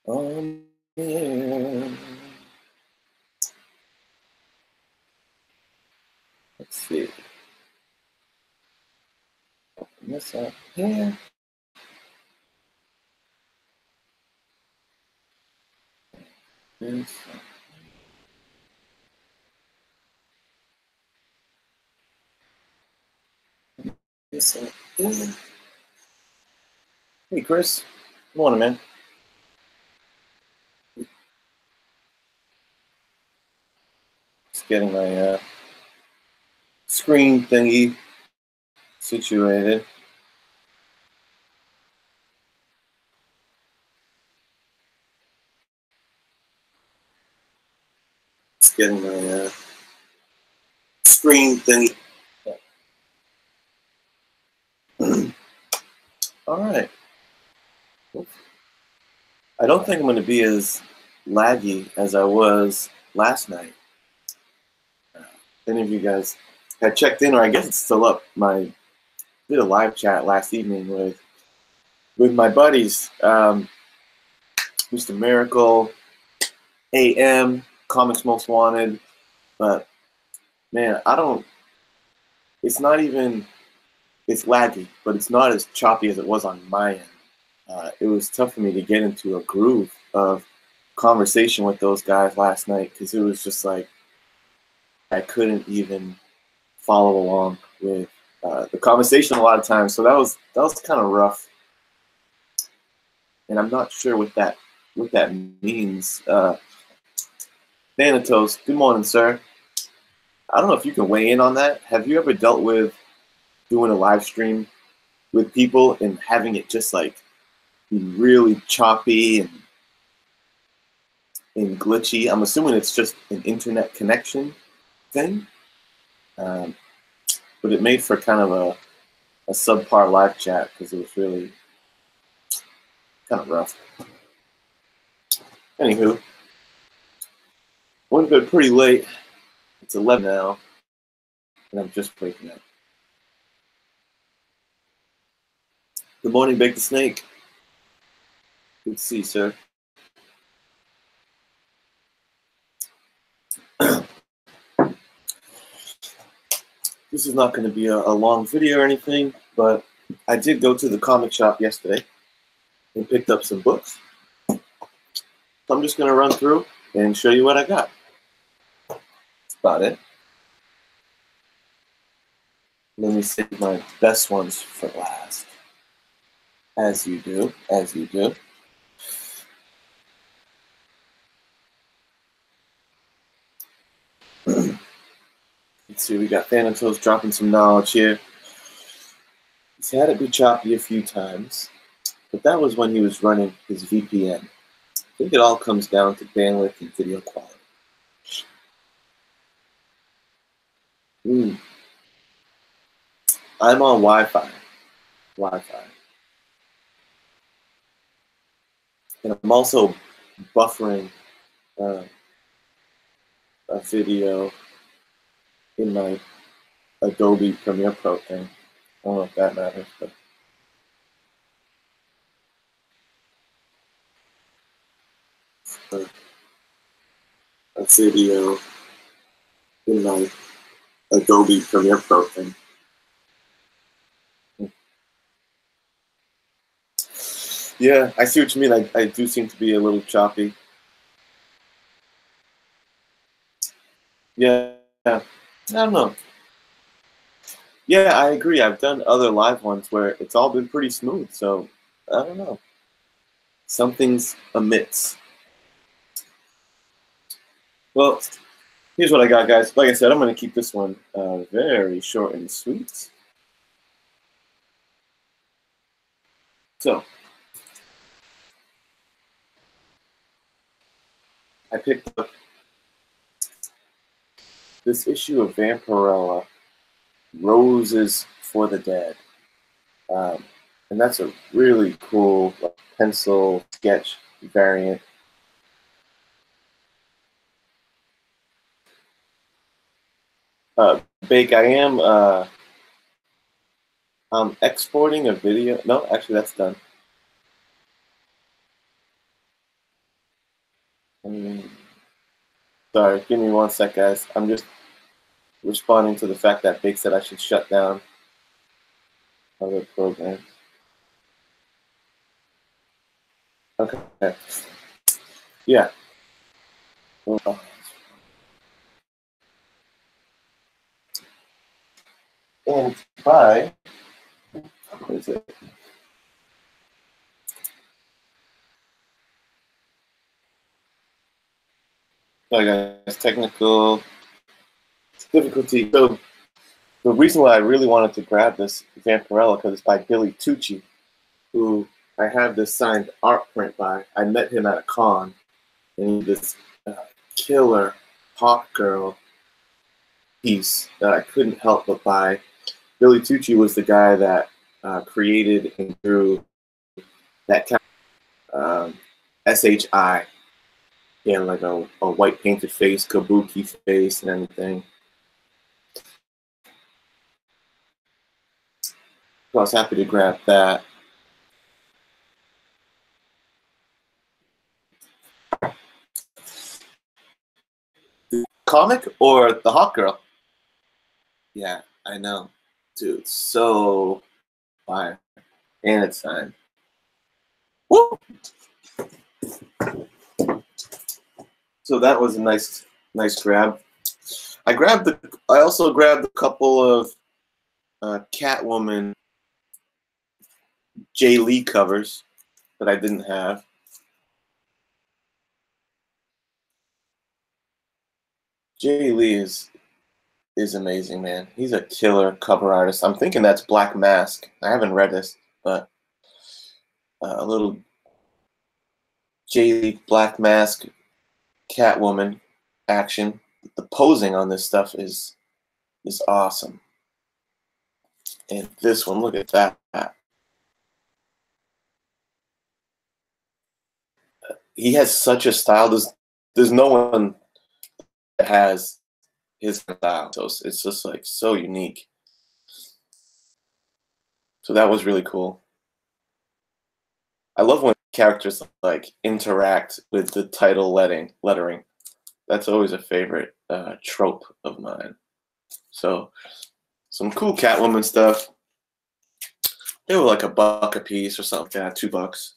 Yeah. Let's see. Open this up here. This. This up here. Hey, Chris. Good morning, man. Just getting my screen thingy situated. Just getting my screen thingy. All right. I don't think I'm going to be as laggy as I was last night. If any of you guys had checked in, or I guess it's still up, I did a live chat last evening with my buddies, Mr. Miracle, AM, Comics Most Wanted, but man, it's not even, it's laggy, but it's not as choppy as it was on my end. It was tough for me to get into a groove of conversation with those guys last night because it was just like I couldn't even follow along with the conversation a lot of times. So that was kind of rough, and I'm not sure what that means. Thanatos, good morning, sir. I don't know if you can weigh in on that. Have you ever dealt with doing a live stream with people and having it just like be really choppy and glitchy? I'm assuming it's just an internet connection thing, but it made for kind of a subpar live chat because it was really kind of rough. Anywho, went to bed pretty late. It's 11 now, and I'm just waking up. Good morning, Bake the Snake. Good to see you, sir. This is not going to be a long video or anything, but I did go to the comic shop yesterday and picked up some books. So I'm just going to run through and show you what I got. That's about it. Let me save my best ones for last. As you do, as you do. Let's see, we got Thanatos dropping some knowledge here. He's had it be choppy a few times, but that was when he was running his VPN. I think it all comes down to bandwidth and video quality. I'm on Wi-Fi. And I'm also buffering a video in my Adobe Premiere Pro thing. I don't know if that matters, but a video in my Adobe Premiere Pro thing. Yeah, I see what you mean. I do seem to be a little choppy. Yeah, I don't know. Yeah, I agree. I've done other live ones where it's all been pretty smooth, so I don't know. Something's amiss. Well, here's what I got, guys. Like I said, I'm going to keep this one very short and sweet. So, I picked up this issue of Vampirella, Roses for the Dead. And that's a really cool pencil sketch variant. Bake, I'm exporting a video. No, actually, that's done. Sorry, give me 1 sec, guys. I'm just responding to the fact that Big said I should shut down other programs. Okay. Yeah. And by, what is it? Sorry guys, technical difficulty. So the reason why I really wanted to grab this Vampirella, because it's by Billy Tucci, who I have this signed art print by. I met him at a con, and he this killer Hawk Girl piece that I couldn't help but buy. Billy Tucci was the guy that created and drew that kind of SHI. He had like a white painted face, kabuki face, and everything. So I was happy to grab that. The comic or the Hawk Girl? Yeah, I know. Dude, so fire. And it's signed. Woo! So that was a nice grab. I also grabbed a couple of Catwoman Jay Lee covers that I didn't have. Jay Lee is amazing, man. He's a killer cover artist. I'm thinking that's Black Mask. I haven't read this, but a little Jay Lee Black Mask Catwoman action. The posing on this stuff is awesome. And this one, look at that. He has such a style. There's no one that has his style. So it's just like so unique. So that was really cool. I love when characters like interact with the title lettering. That's always a favorite trope of mine. So some cool Catwoman stuff. They were like $1 a piece or something like that, $2.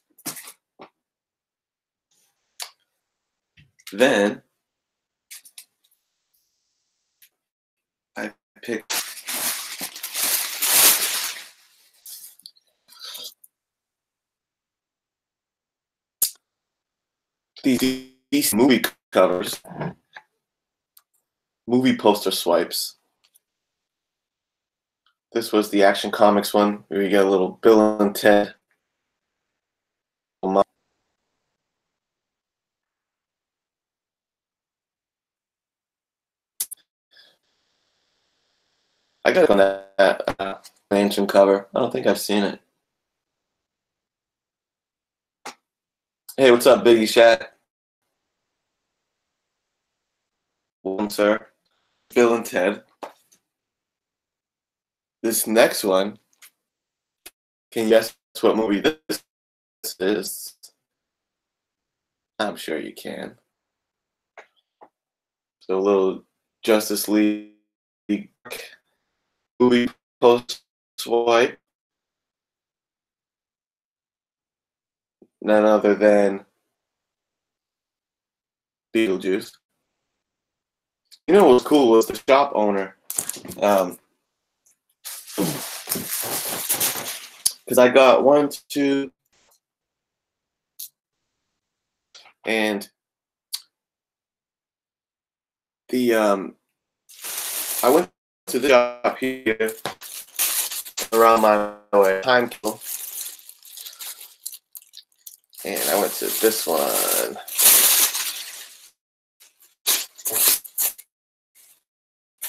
Then I picked these movie covers, movie poster swipes. This was the Action Comics one, where you get a little Bill and Ted. I got it on that ancient cover. I don't think I've seen it. Hey, what's up, Biggie Shat? Welcome, sir. Bill and Ted. This next one, can you guess what movie this is? I'm sure you can. So a little Justice League movie post swipe. None other than Beetlejuice. You know what was cool was the shop owner. Because I got 1, 2, and the I went to the shop here around my way, Time Kill, and I went to this one.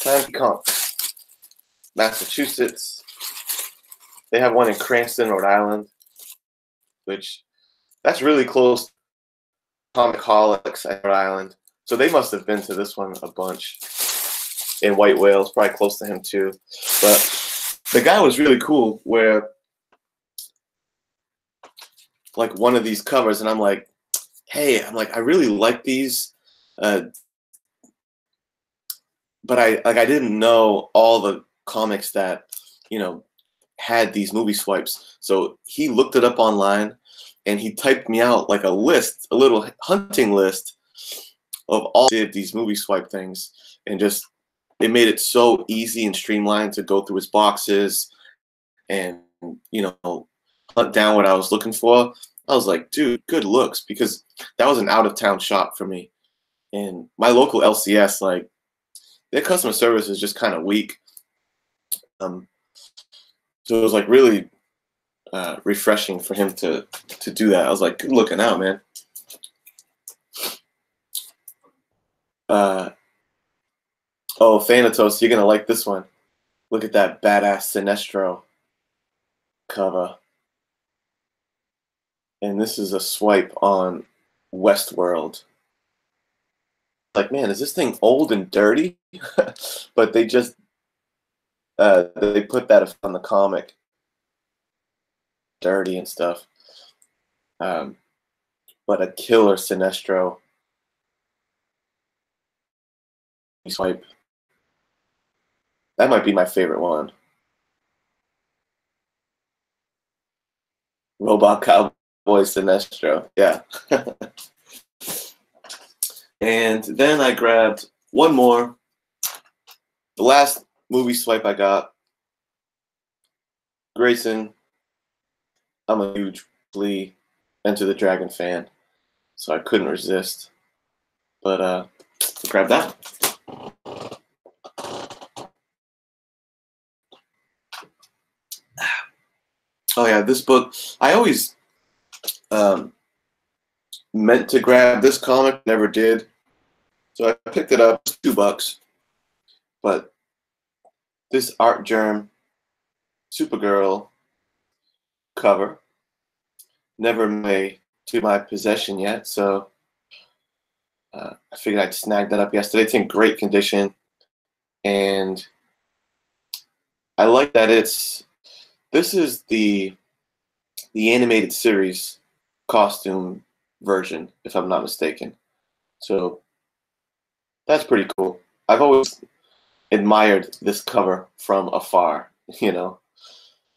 Time Comics, Massachusetts. They have one in Cranston, Rhode Island, which that's really close to Comic-Holics at Rhode Island. So they must have been to this one a bunch. In White Whales, probably close to him too. But the guy was really cool where like one of these covers, and I'm like, hey, I'm like, I really like these, uh, but I didn't know all the comics that, you know, had these movie swipes. So he looked it up online and he typed me out like a list, a little hunting list of all did these movie swipe things, and just it made it so easy and streamlined to go through his boxes and, you know, hunt down what I was looking for. I was like, dude, good looks, because that was an out of town shop for me. And my local LCS, like, their customer service is just kind of weak. Um, so it was like really refreshing for him to do that. I was like, good looking out, man. Uh, oh, Thanatos, you're gonna like this one. Look at that badass Sinestro cover. And this is a swipe on Westworld. Like, man, is this thing old and dirty? But they just they put that on the comic, dirty and stuff. Um, but a killer Sinestro swipe. That might be my favorite one. Robot Cowboy Sinestro. Yeah. And then I grabbed one more. The last movie swipe I got. Grayson. I'm a huge Lee Enter the Dragon fan, so I couldn't resist. But grab that. Oh yeah, this book. I always meant to grab this comic, never did. So I picked it up, $2. But this Artgerm Supergirl cover never made to my possession yet, so I figured I'd snag that up yesterday. It's in great condition, and I like that this is the animated series costume version, if I'm not mistaken. So that's pretty cool. I've always admired this cover from afar, you know,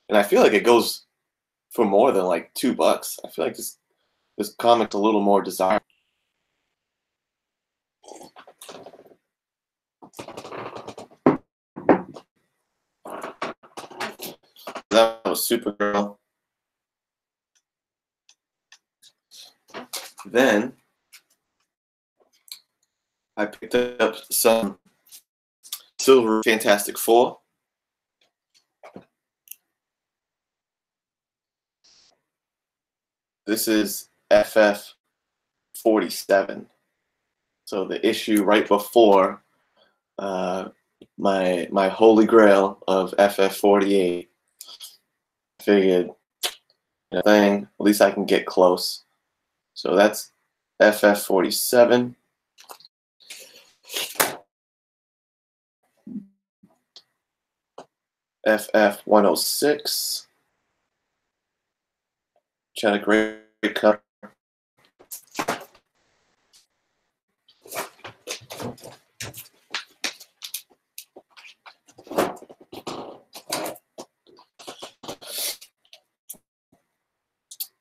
and I feel like it goes for more than like $2. I feel like this comic's a little more desirable. That was Supergirl. Then I picked up some Silver Fantastic Four. This is FF 47. So the issue right before my holy grail of FF 48. Figured, thing, at least I can get close. So that's FF 47. FF 106. Which had a great cover.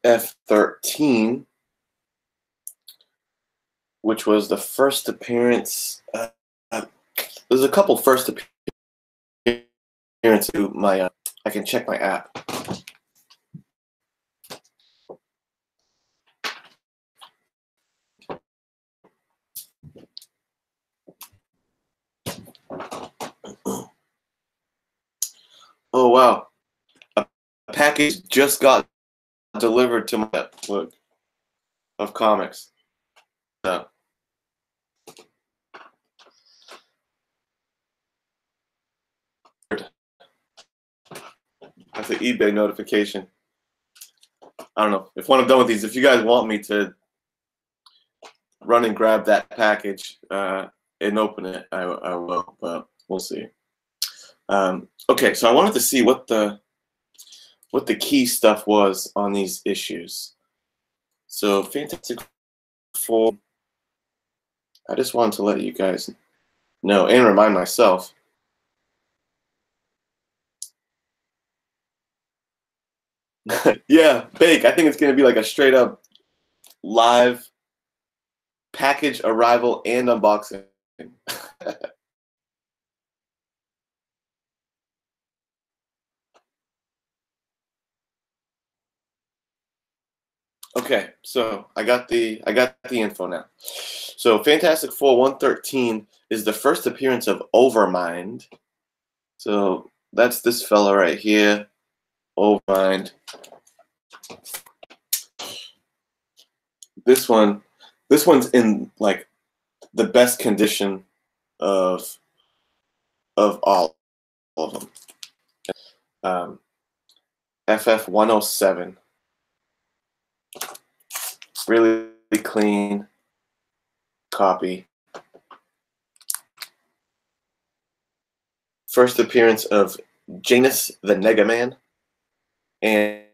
F13, which was the first appearance. There's a couple first appearances to my. I can check my app. Oh wow! A package just got delivered to my look of comics. So. That's an eBay notification. I don't know if when I'm done with these, if you guys want me to run and grab that package and open it, I will, but we'll see. Okay, so I wanted to see what the key stuff was on these issues. So Fantastic 4. I just wanted to let you guys know and remind myself. Yeah, Bake. I think it's going to be like a straight up live package arrival and unboxing. Okay, so I got the info now. So Fantastic Four 113 is the first appearance of Overmind. So that's this fella right here, Overmind. This one's in like the best condition of all of them. FF 107, really clean copy. First appearance of Janus the Negaman, and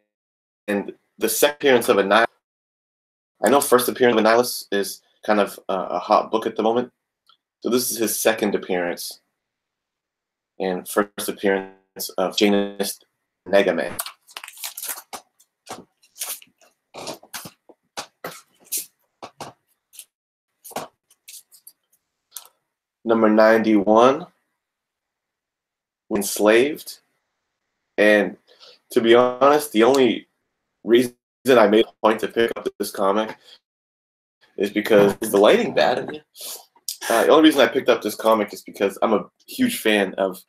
the second appearance of Annihilus. I know first appearance of Annihilus is kind of a hot book at the moment, so this is his second appearance, and first appearance of Janus Negaman. Number 91, Enslaved. And to be honest, the only reason I made a point to pick up this comic is because is the lighting bad in here? The only reason I picked up this comic is because I'm a huge fan of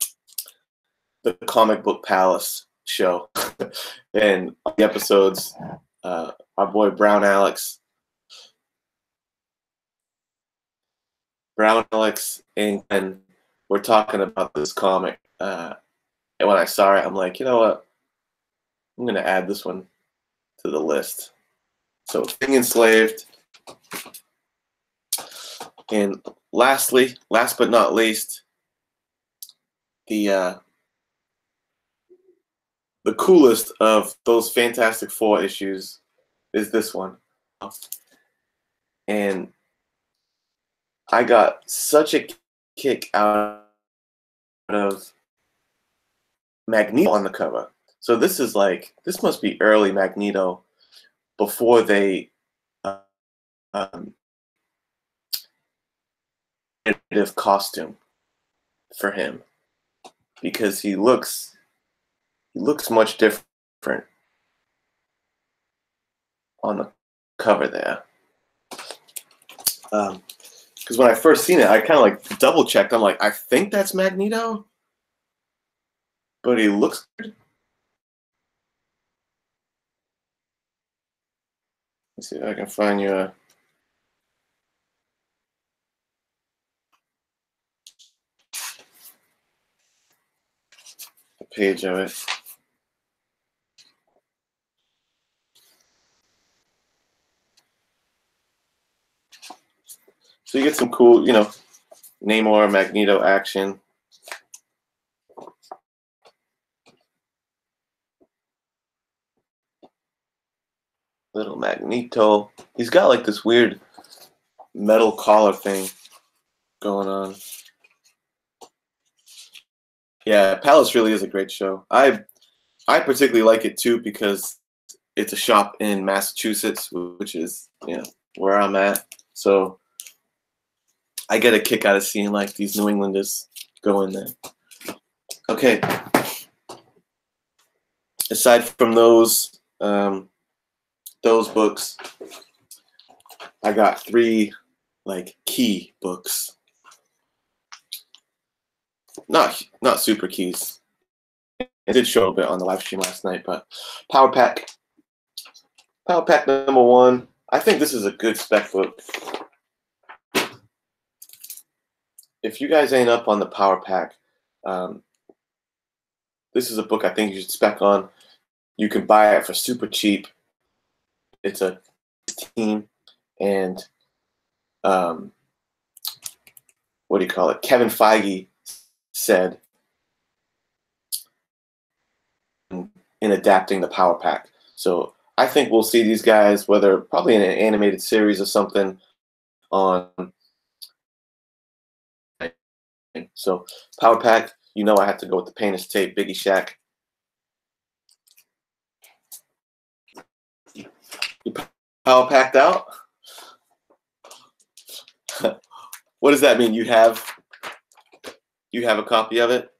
the Comic Book Palace show. And on the episodes, our boy Brown Alex and Glenn were talking about this comic. And when I saw it, I'm like, you know what? I'm going to add this one to the list. So, Being Enslaved. And lastly, last but not least, the coolest of those Fantastic Four issues is this one. And I got such a kick out of Magneto on the cover. So this must be early Magneto before they creative costume for him, because he looks much different on the cover there. Because when I first seen it, I kind of like double checked. I'm like, I think that's Magneto, but he looks good. Let's see if I can find you a page of it. So you get some cool, Namor, Magneto action. Little Magneto. He's got like this weird metal collar thing going on. Yeah, Palace really is a great show. I particularly like it too because it's a shop in Massachusetts, which is where I'm at. So I get a kick out of seeing like these New Englanders go in there. Okay. Aside from those books, I got 3 like key books. Not super keys. It did show a bit on the live stream last night, but Power Pack number 1. I think this is a good spec book. If you guys ain't up on the Power Pack, this is a book I think you should spec on. You can buy it for super cheap. It's a team, and what do you call it? Kevin Feige said in adapting the Power Pack. So I think we'll see these guys, whether probably in an animated series or something, on. So Power Pack, you know I have to go with the Painter's Tape, Biggie Shaq. You Power Packed out? What does that mean? You have a copy of it?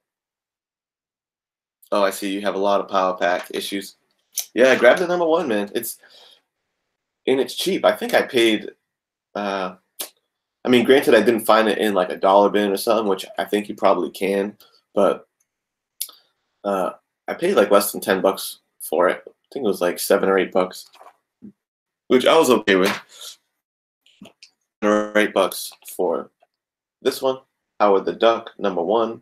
Oh, I see. You have a lot of Power Pack issues. Yeah, grab the #1, man. It's cheap. I think I paid. I mean, granted, I didn't find it in like a dollar bin or something, which I think you probably can, but I paid like less than $10 for it. I think it was like $7 or $8, which I was okay with. Or $8 for this one, Howard the Duck #1,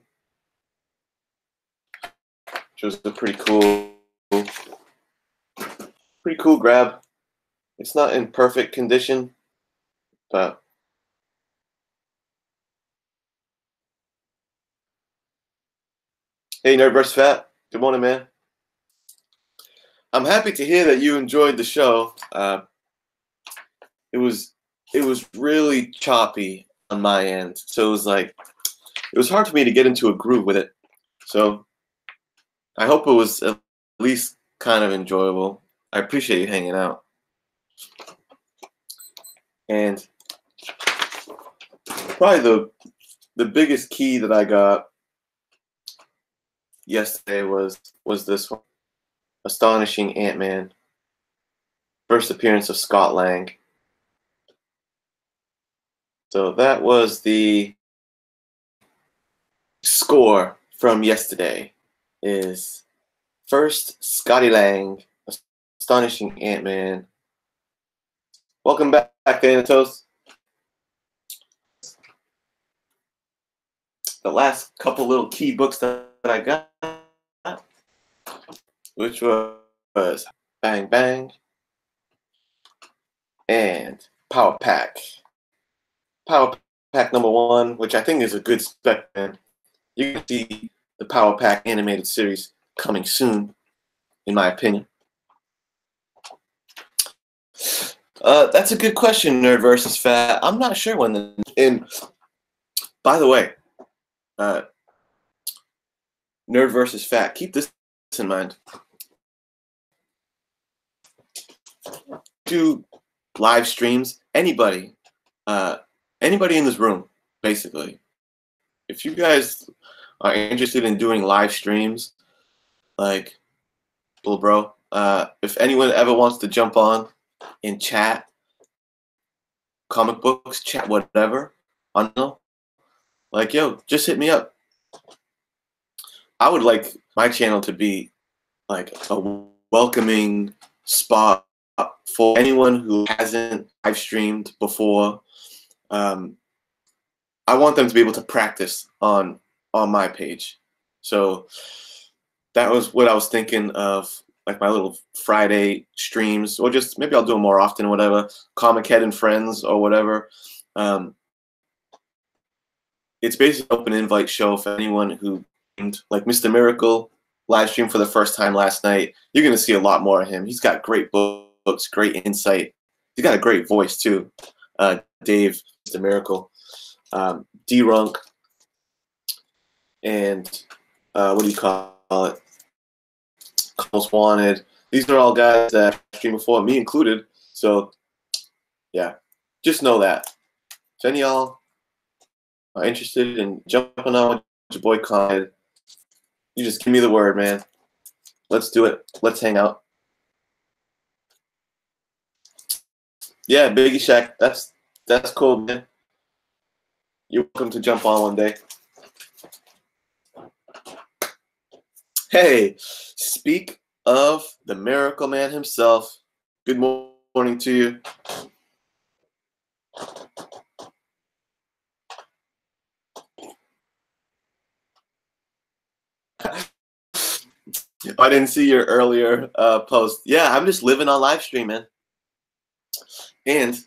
which was a pretty cool grab. It's not in perfect condition, but hey, Nerd vs. Fat. Good morning, man. I'm happy to hear that you enjoyed the show. It was really choppy on my end, so it was hard for me to get into a groove with it. So I hope it was at least kind of enjoyable. I appreciate you hanging out. And probably the biggest key that I got yesterday was this one, Astonishing Ant-Man. First appearance of Scott Lang. So that was the score from yesterday. Is first Scotty Lang, Astonishing Ant-Man. Welcome back, Thanatos. The last couple little key books that I got, which was Bang Bang and Power Pack. Power Pack #1, which I think is a good spec, man. You can see the Power Pack animated series coming soon, in my opinion. That's a good question, Nerd vs. Fat. I'm not sure when. And by the way, Nerd vs. Fat, keep this in mind. Do live streams. Anybody in this room, basically. If you guys are interested in doing live streams, like, little bro, if anyone ever wants to jump on and chat, comic books, chat, whatever, I don't know, like, yo, just hit me up. I would like my channel to be like a welcoming spot for anyone who hasn't live streamed before. I want them to be able to practice on my page. So that was what I was thinking of, like my little Friday streams, or just maybe I'll do them more often or whatever. Comic Head and Friends or whatever. It's basically an open invite show for anyone who, like Mr. Miracle, live stream for the first time last night. You're going to see a lot more of him. He's got great books, great insight. He's got a great voice too. Dave, Mr. Miracle, D-Runk, and what do you call it? Most Wanted. These are all guys that streamed before, me included. So yeah, just know that. If any of y'all are interested in jumping on with your boy Con, you just give me the word, man. Let's do it. Let's hang out. Yeah, Biggie Shaq. That's cool, man. You're welcome to jump on one day. Hey, speak of the Miracle Man himself. Good morning to you. I didn't see your earlier post. Yeah, I'm just living on live stream, man. And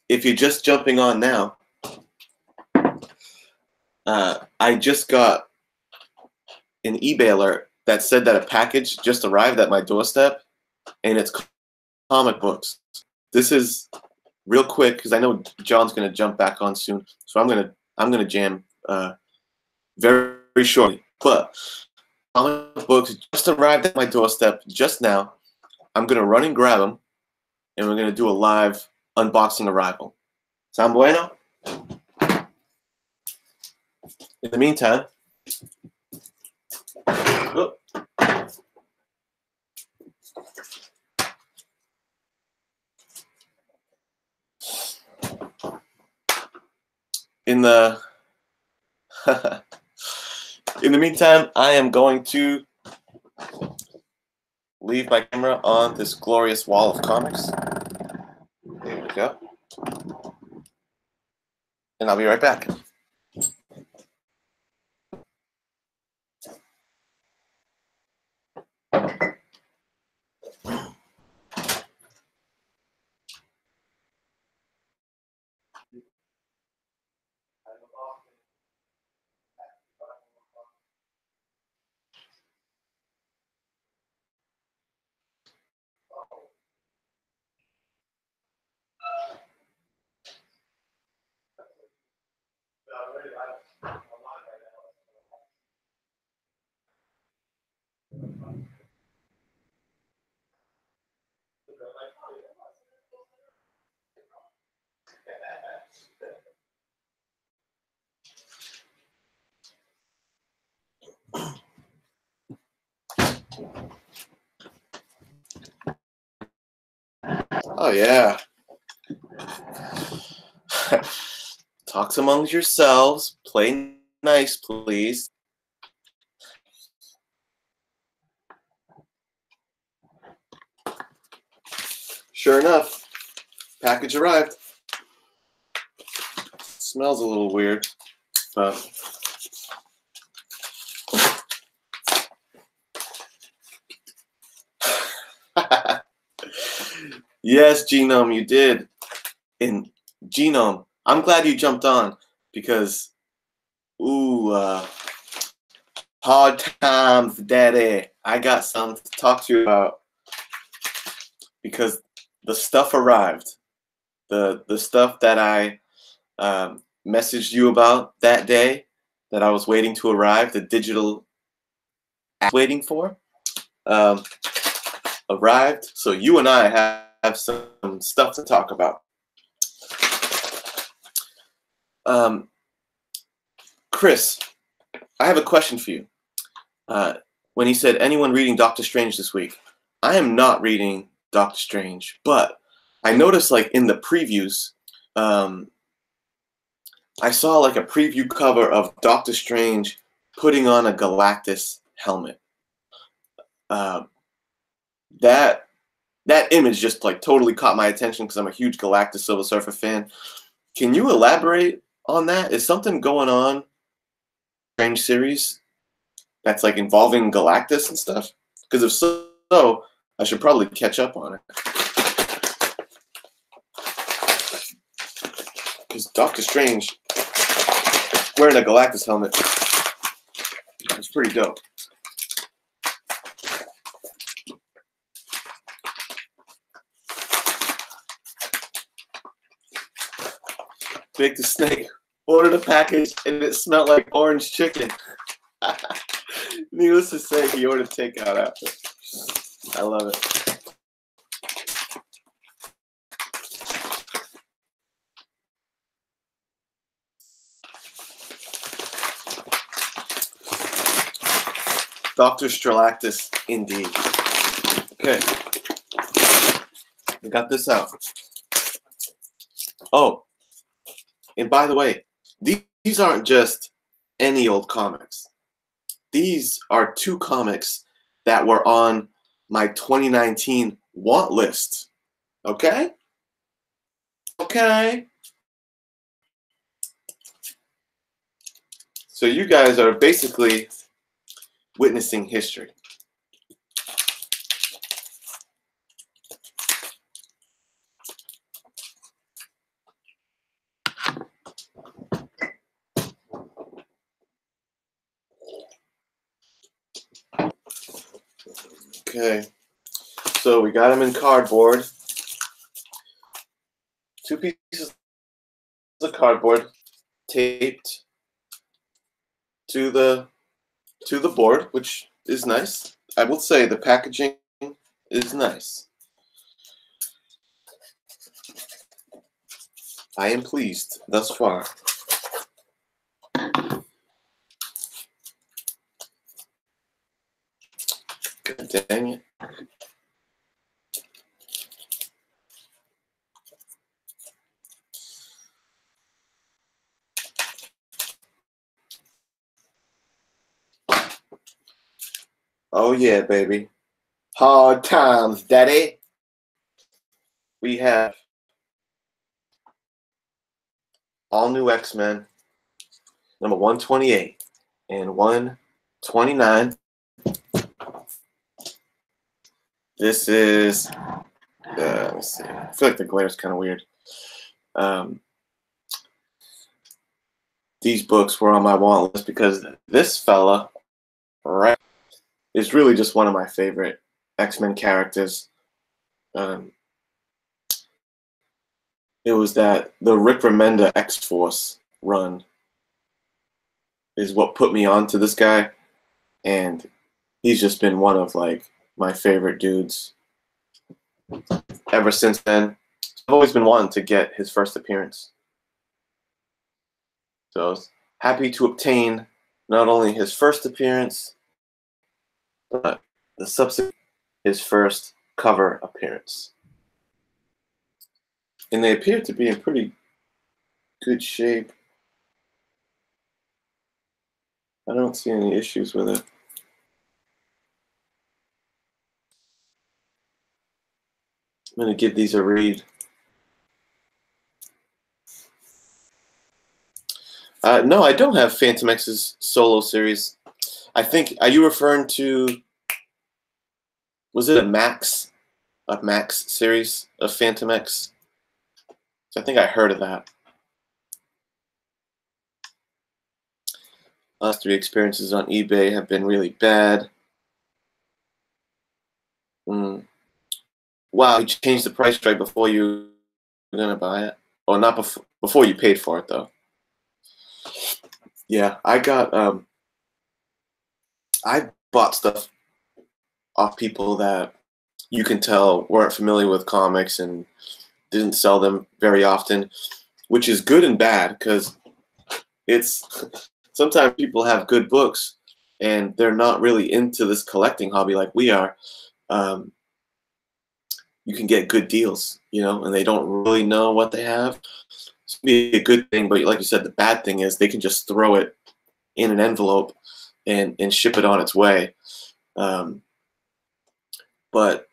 if you're just jumping on now, I just got an eBay alert that said that a package just arrived at my doorstep, and it's comic books. This is real quick because I know John's gonna jump back on soon, so I'm gonna jam very, very shortly. But comic books just arrived at my doorstep just now. I'm gonna run and grab them, and we're gonna do a live unboxing arrival. Sound bueno? In the meantime, oh, in the in the meantime, I am going to leave my camera on this glorious wall of comics. There we go. And I'll be right back. Oh yeah. Talks amongst yourselves. Play nice, please. Sure enough, package arrived. Smells a little weird, but yes, Genome, you did. And Genome, I'm glad you jumped on because, ooh, hard times, daddy. I got something to talk to you about because the stuff arrived. The stuff that I messaged you about that day that I was waiting to arrive, the digital waiting for, arrived. So you and I have some stuff to talk about. Chris, I have a question for you. When he said, anyone reading Doctor Strange this week? I am not reading Doctor Strange, but I noticed like in the previews, I saw like a preview cover of Doctor Strange putting on a Galactus helmet. That image just like totally caught my attention because I'm a huge Galactus Silver Surfer fan. Can you elaborate on that? Is something going on Strange series that's like involving Galactus and stuff? Because if so, I should probably catch up on it. Because Doctor Strange wearing a Galactus helmet is pretty dope. Big the Snake ordered a package and it smelled like orange chicken. Needless to say, he ordered takeout after. I love it. Dr. Strelactus, indeed. Okay. I got this out. Oh, and by the way, these aren't just any old comics. These are 2 comics that were on my 2019 want list. Okay? Okay. So you guys are basically witnessing history. Okay, so we got them in cardboard. 2 pieces of cardboard taped to the board, which is nice. I will say the packaging is nice. I am pleased thus far. God dang it. Oh yeah, baby. Hard times, daddy. We have all new X-Men, number 128 and 129. This is, let me see. I feel like the glare is kind of weird. These books were on my want list because this fella, right, is really just one of my favorite X-Men characters. It was that the Rick Remender X-Force run is what put me onto this guy, and he's just been one of like my favorite dudes ever since then. I've always been wanting to get his first appearance, so I was happy to obtain not only his first appearance, but the subsequent his first cover appearance. And they appear to be in pretty good shape. I don't see any issues with it. I'm going to give these a read. No, I don't have Phantom X's solo series. I think, are you referring to, was it a Max series of Phantom X? I think I heard of that. Last 3 experiences on eBay have been really bad. Wow, you changed the price right before you were gonna buy it, or not before you paid for it though. Yeah, I bought stuff off people that you can tell weren't familiar with comics and didn't sell them very often, which is good and bad because it's sometimes people have good books and they're not really into this collecting hobby like we are. You can get good deals, and they don't really know what they have. It's be a good thing, but like you said, the bad thing is they can just throw it in an envelope and ship it on its way. But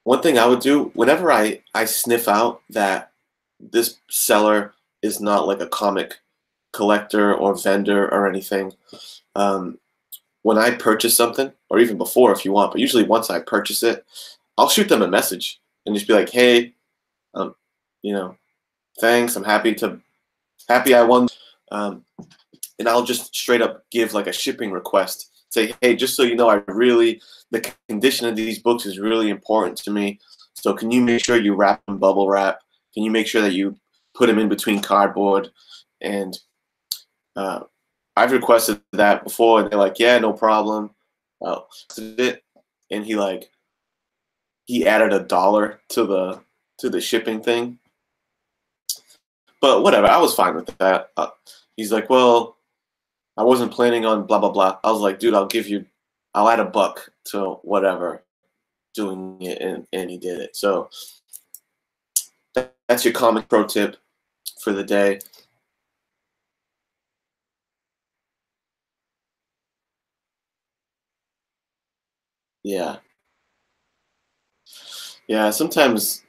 one thing I would do whenever I sniff out that this seller is not like a comic collector or vendor or anything, when I purchase something, or even before if you want, but usually once I purchase it, I'll shoot them a message and just be like, hey, thanks, I'm happy I won. And I'll just straight up give like a shipping request. Say, hey, just so you know, the condition of these books is really important to me. So can you make sure you wrap them bubble wrap? Can you make sure that you put them in between cardboard? And I've requested that before, and they're like, yeah, no problem. Well, it, and he added $1 to the shipping thing. But whatever, I was fine with that. He's like, well, I wasn't planning on blah, blah, blah. I was like, dude, I'll add $1 to whatever doing it, and he did it. So that's your comic pro tip for the day. Yeah. Yeah, sometimes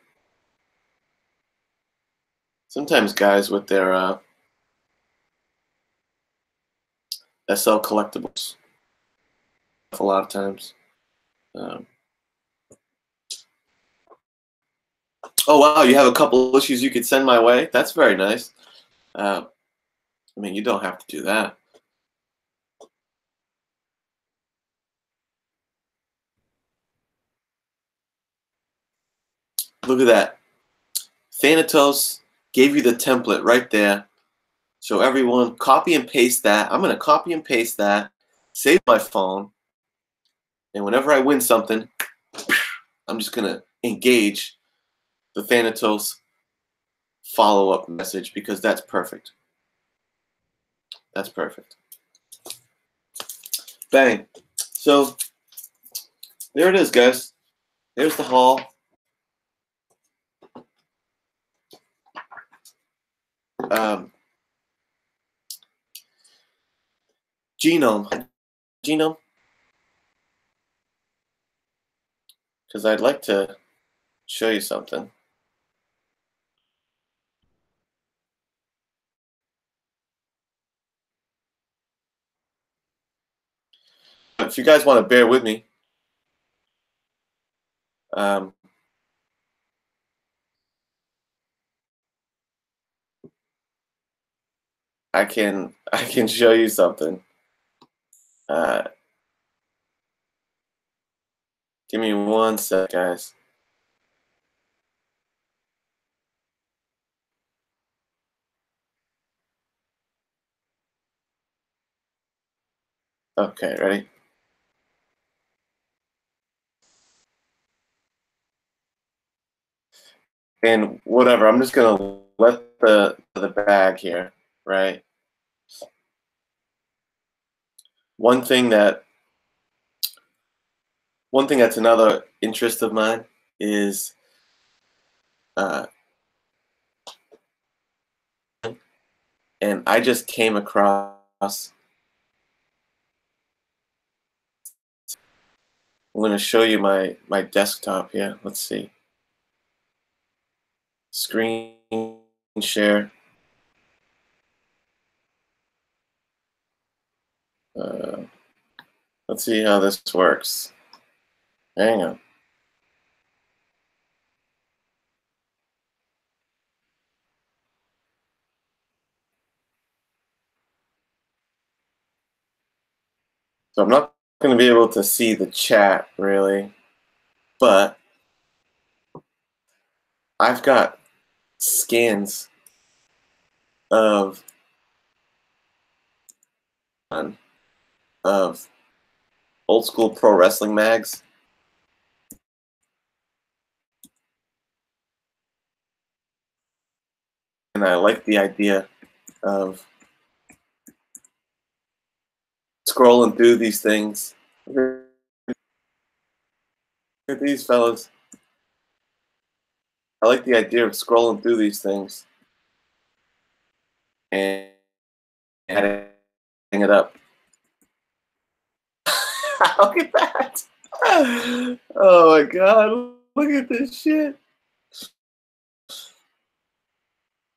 guys with their that sell collectibles a lot of times. Oh wow, you have a couple issues you could send my way. That's very nice. I mean, you don't have to do that. Look at that. Thanatos gave you the template right there. So everyone, copy and paste that. I'm going to copy and paste that, save my phone, and whenever I win something, I'm just going to engage the Thanatos follow-up message because that's perfect. That's perfect. Bang. So there it is, guys. There's the haul. Genome, because I'd like to show you something. If you guys want to bear with me, I can show you something. Give me one sec, guys. Okay, ready? And whatever, I'm just gonna let the bag here, right? One thing that's another interest of mine is and I just came across. I'm going to show you my desktop here. Let's see. Screen share. Let's see how this works. Hang on. So I'm not going to be able to see the chat really, but I've got scans of old school pro wrestling mags. And I like the idea of scrolling through these things. Look at these fellas. I like the idea of scrolling through these things and adding it up. Look at that. Oh my god, look at this shit.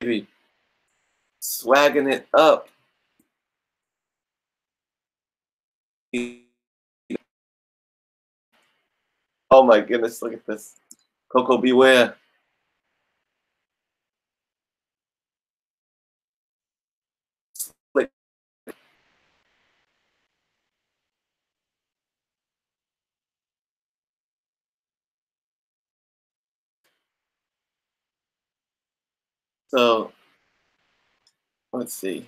Baby, swagging it up. Oh my goodness, look at this. Coco Beware. So, let's see.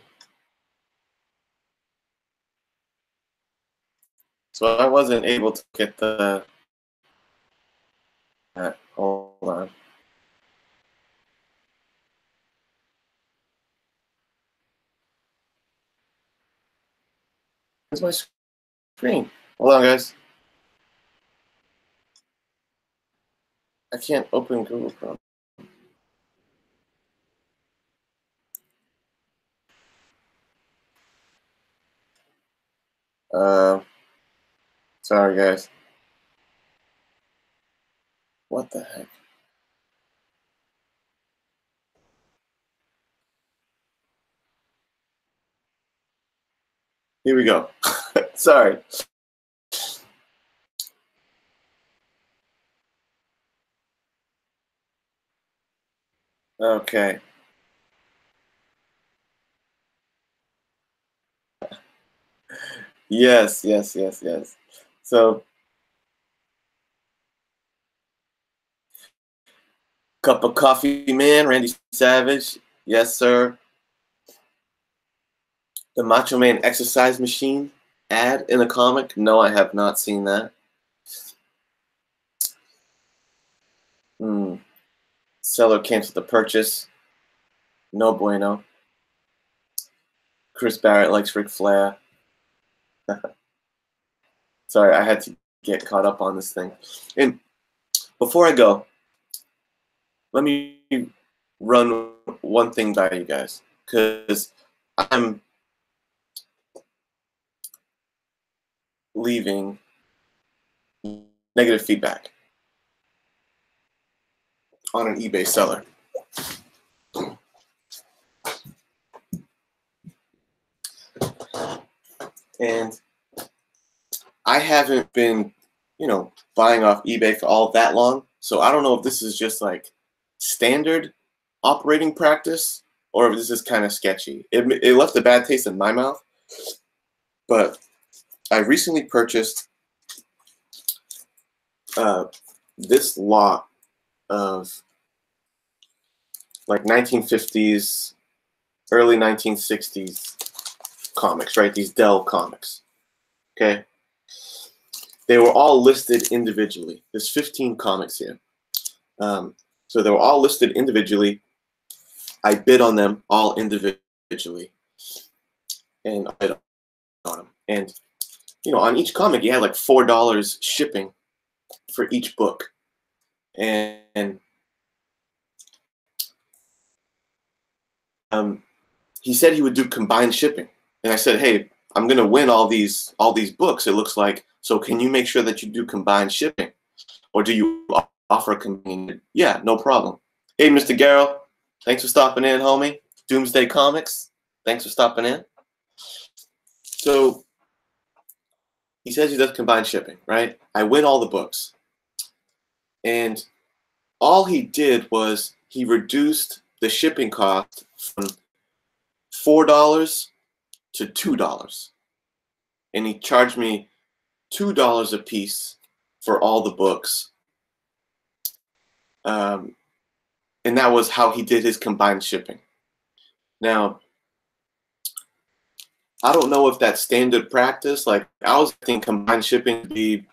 So I wasn't able to get the. Hold on. Where's my screen? Hold on, guys. I can't open Google Chrome. Sorry, guys. What the heck? Here we go. Sorry. Okay. Yes. So Cup of coffee, man. Randy Savage. Yes, sir. The Macho Man exercise machine ad in a comic? No, I have not seen that. Seller canceled the purchase. No bueno. Chris Barrett likes Ric Flair. Sorry, I had to get caught up on this thing. And before I go, let me run one thing by you guys, because I'm leaving negative feedback on an eBay seller. And I haven't been, buying off eBay for all that long. So I don't know if this is just like standard operating practice or if this is kind of sketchy. It left a bad taste in my mouth. But I recently purchased this lot of like 1950s, early 1960s comics, right? These Dell comics. Okay. They were all listed individually. There's 15 comics here. So they were all listed individually. I bid on them all individually. And I bid on them. And, on each comic, you had like $4 shipping for each book. And he said he would do combined shipping. And I said, hey, I'm going to win all these books, it looks like. So can you make sure that you do combined shipping? Or do you offer a combined? Yeah, no problem. Hey, Mr. Garrow, thanks for stopping in, homie. Doomsday Comics, thanks for stopping in. So he says he does combined shipping, right? I win all the books. And all he did was he reduced the shipping cost from $4 to $2. And he charged me $2 a piece for all the books. And that was how he did his combined shipping. Now, I don't know if that's standard practice. Like, I was thinking combined shipping would be,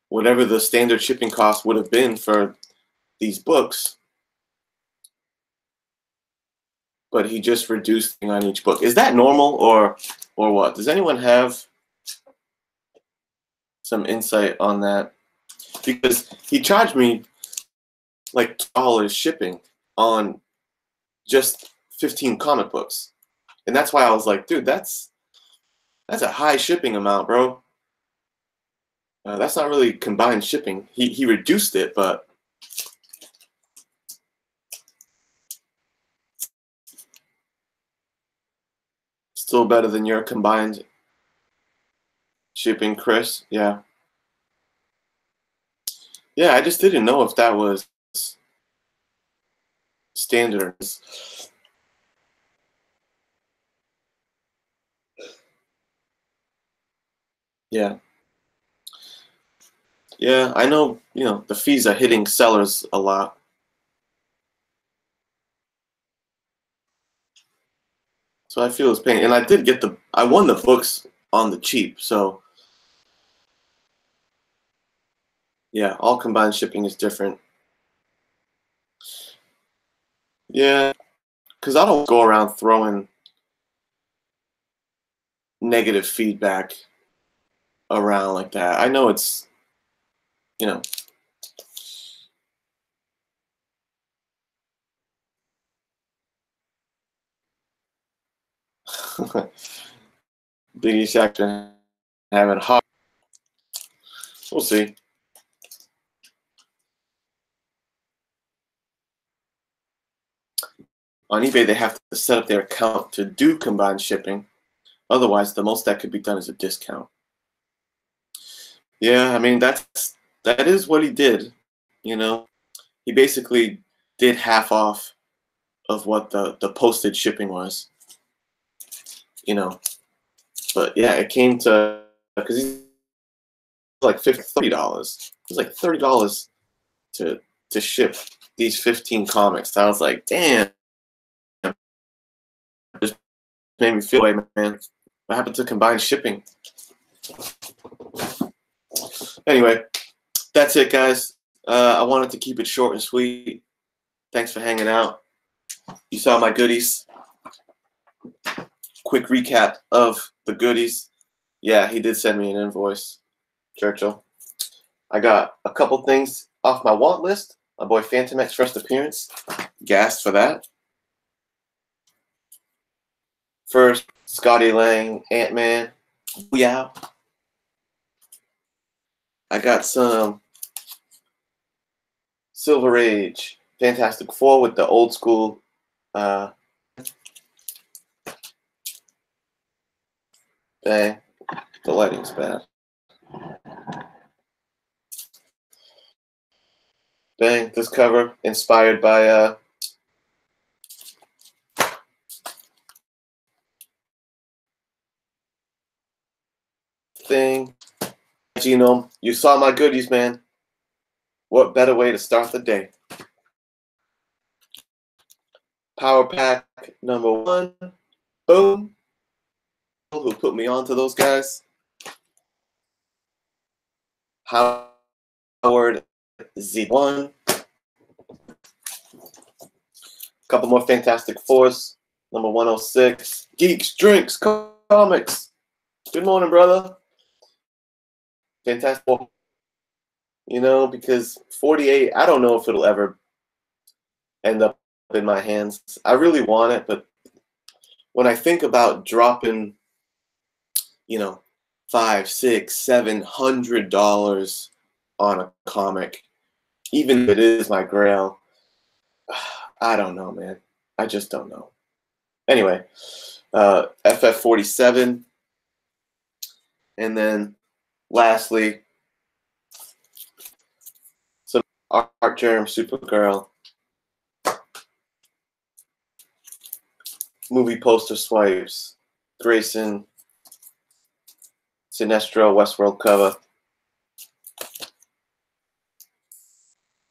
whatever the standard shipping cost would have been for these books. But he just reduced on each book. Is that normal or what? Does anyone have some insight on that? Because he charged me like $2 shipping on just 15 comic books. And that's why I was like, dude, that's a high shipping amount, bro. That's not really combined shipping. He reduced it, but still better than your combined shipping, Chris. Yeah. Yeah, I just didn't know if that was standard. Yeah. Yeah, I know, the fees are hitting sellers a lot. So I feel his pain. And I won the books on the cheap. So yeah, all combined shipping is different. Yeah, because I don't go around throwing negative feedback around like that. I know it's, Biggie Shaq having hard. We'll see. On eBay, they have to set up their account to do combined shipping. Otherwise, the most that could be done is a discount. Yeah, I mean, that is what he did. He basically did half off of what the postage shipping was. But yeah, it came to, because he's like $30. It was like $30 to to ship these 15 comics. I was like, damn, it just made me feel like, man, what happened to combined shipping? Anyway, that's it, guys. I wanted to keep it short and sweet. Thanks for hanging out. You saw my goodies. Quick recap of the goodies. Yeah, he did send me an invoice, Churchill. I got a couple things off my want list. My boy Phantom X first appearance. Gassed for that. First, Scotty Lang, Ant-Man. Yeah. I got some Silver Age, Fantastic Four with the old school. Dang, the lighting's bad. Dang, this cover inspired by thing. Genome, you saw my goodies, man. What better way to start the day? Power Pack number 1. Boom. Who put me on to those guys? Howard Z1. Couple more Fantastic Fours. Number 106. Geeks, Drinks, Comics. Good morning, brother. Fantastic Four. You know, because 48, I don't know if it'll ever end up in my hands. I really want it, but when I think about dropping, you know, $500, $600, $700 on a comic, even if it is my grail, I don't know, man. I just don't know. Anyway, FF47, and then lastly, some Artgerm, Supergirl, movie poster swipes, Grayson, Sinestro, Westworld cover,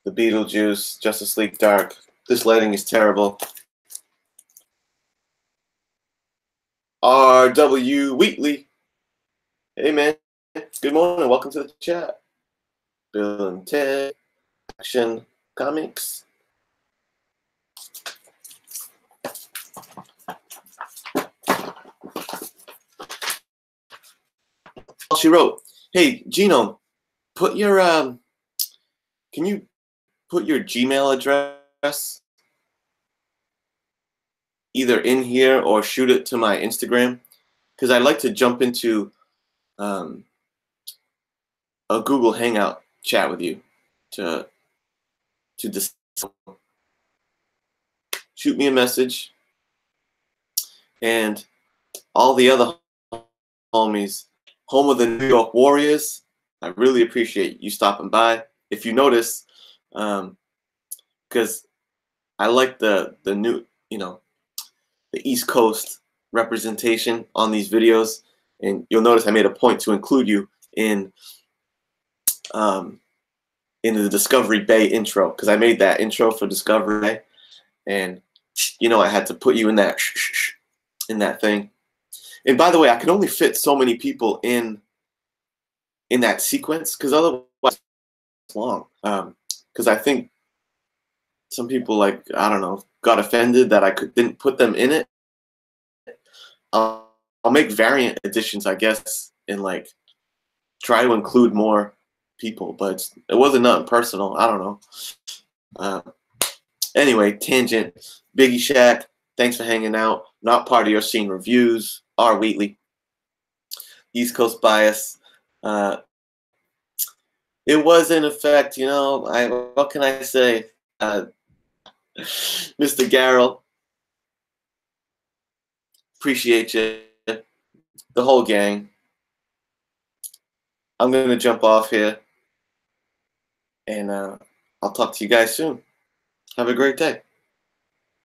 the Beetlejuice, Justice League Dark. This lighting is terrible. R.W. Wheatley. Hey, man. Good morning. Welcome to the chat. Bill and Ted. Action Comics. She wrote, hey, Genome, put your, can you put your Gmail address either in here or shoot it to my Instagram? Because I'd like to jump into a Google Hangout chat with you to discuss. Shoot me a message, and all the other homies, home of the New York Warriors, I really appreciate you stopping by. If you notice, because I like the new, you know, the East Coast representation on these videos, and you'll notice I made a point to include you in the Discovery Bay intro, because I made that intro for Discovery Bay, and you know I had to put you in that thing. And by the way, I could only fit so many people in that sequence, because otherwise it's long. Because I think some people, like, I don't know, got offended that I didn't put them in it. I'll make variant editions, I guess, and like try to include more people, but it wasn't nothing personal. I don't know. Anyway, tangent. Biggie Shack, thanks for hanging out. Not part of your scene reviews. R. Wheatley. East Coast bias. It was in effect, you know. What can I say? Mr. Garrell, appreciate you. The whole gang. I'm going to jump off here, and I'll talk to you guys soon. Have a great day.